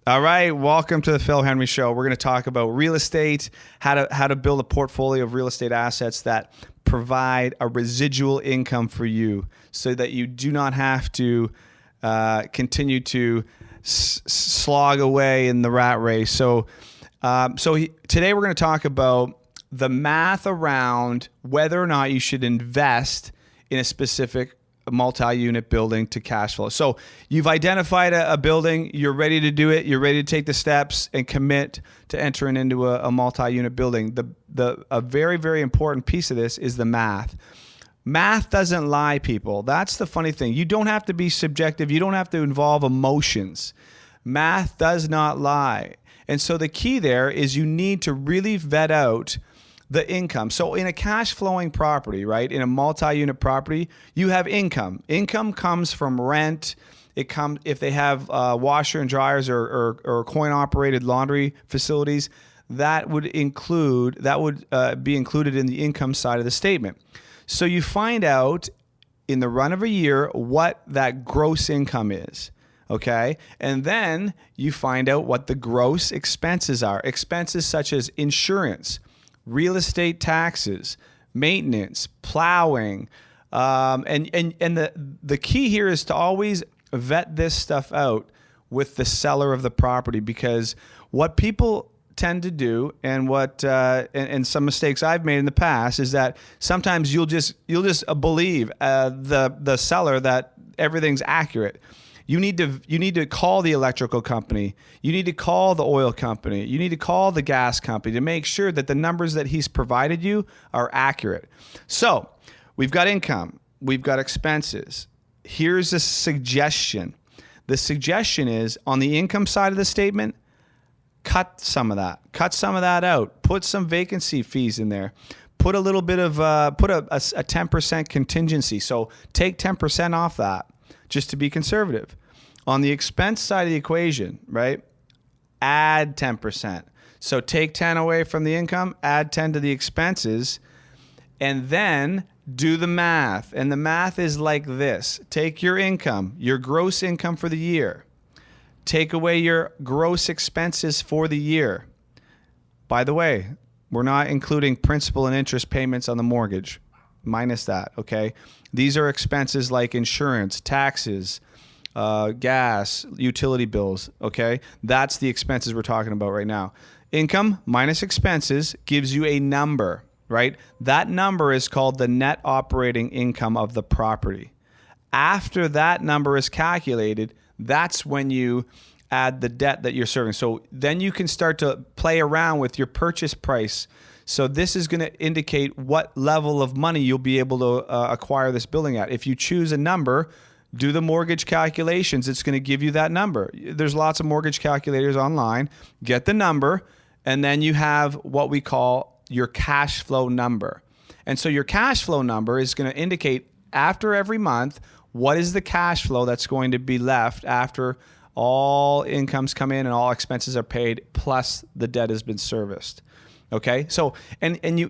All right, welcome to the Phil Henry Show. We're going to talk about real estate, how to build a portfolio of real estate assets that provide a residual income for you, so that you do not have to continue to slog away in the rat race. Today we're going to talk about the math around whether or not you should invest in a specific multi-unit building to cash flow. So you've identified a building, you're ready to do it, you're ready to take the steps and commit to entering into a multi-unit building. A very, very important piece of this is the math. Math doesn't lie, people. That's the funny thing. You don't have to be subjective. You don't have to involve emotions. Math does not lie. And so the key there is you need to really vet out the income. So in a cash flowing property, right, in a multi-unit property, you have income. Income comes from rent. It comes if they have washer and dryers or coin operated laundry facilities. That would be included in the income side of the statement. So you find out in the run of a year what that gross income is. Okay. And then you find out what the gross expenses are. Expenses such as insurance, real estate taxes, maintenance, plowing. And the key here is to always vet this stuff out with the seller of the property, because what people tend to do and and some mistakes I've made in the past is that sometimes you'll just believe the seller that everything's accurate. You need to call the electrical company. You need to call the oil company. You need to call the gas company to make sure that the numbers that he's provided you are accurate. So we've got income. We've got expenses. Here's a suggestion. The suggestion is on the income side of the statement, cut some of that. Cut some of that out. Put some vacancy fees in there. Put a little bit of, put a 10% contingency. So take 10% off that, just to be conservative. On the expense side of the equation, right, add 10%. So take 10 away from the income, add 10 to the expenses, and then do the math. And the math is like this. Take your income, your gross income for the year. Take away your gross expenses for the year. By the way, we're not including principal and interest payments on the mortgage. Minus that, okay? These are expenses like insurance, taxes, gas, utility bills, okay? That's the expenses we're talking about right now. Income minus expenses gives you a number, right? That number is called the net operating income of the property. After that number is calculated, that's when you add the debt that you're serving. So then you can start to play around with your purchase price. So this is going to indicate what level of money you'll be able to acquire this building at. If you choose a number, do the mortgage calculations. It's going to give you that number. There's lots of mortgage calculators online. Get the number, and then you have what we call your cash flow number. And so your cash flow number is going to indicate after every month, what is the cash flow that's going to be left after all incomes come in and all expenses are paid, plus the debt has been serviced. Okay, so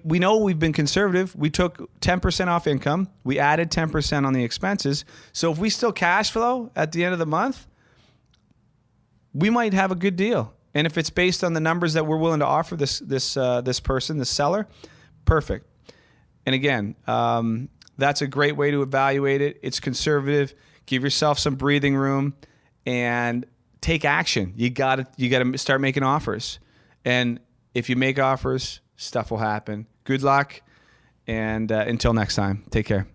we know we've been conservative. We took 10% off income. We added 10% on the expenses. So if we still cash flow at the end of the month, we might have a good deal. And if it's based on the numbers that we're willing to offer this person, the seller, perfect. And again, that's a great way to evaluate it. It's conservative. Give yourself some breathing room and take action. You got to start making offers. And if you make offers, stuff will happen. Good luck, and until next time, take care.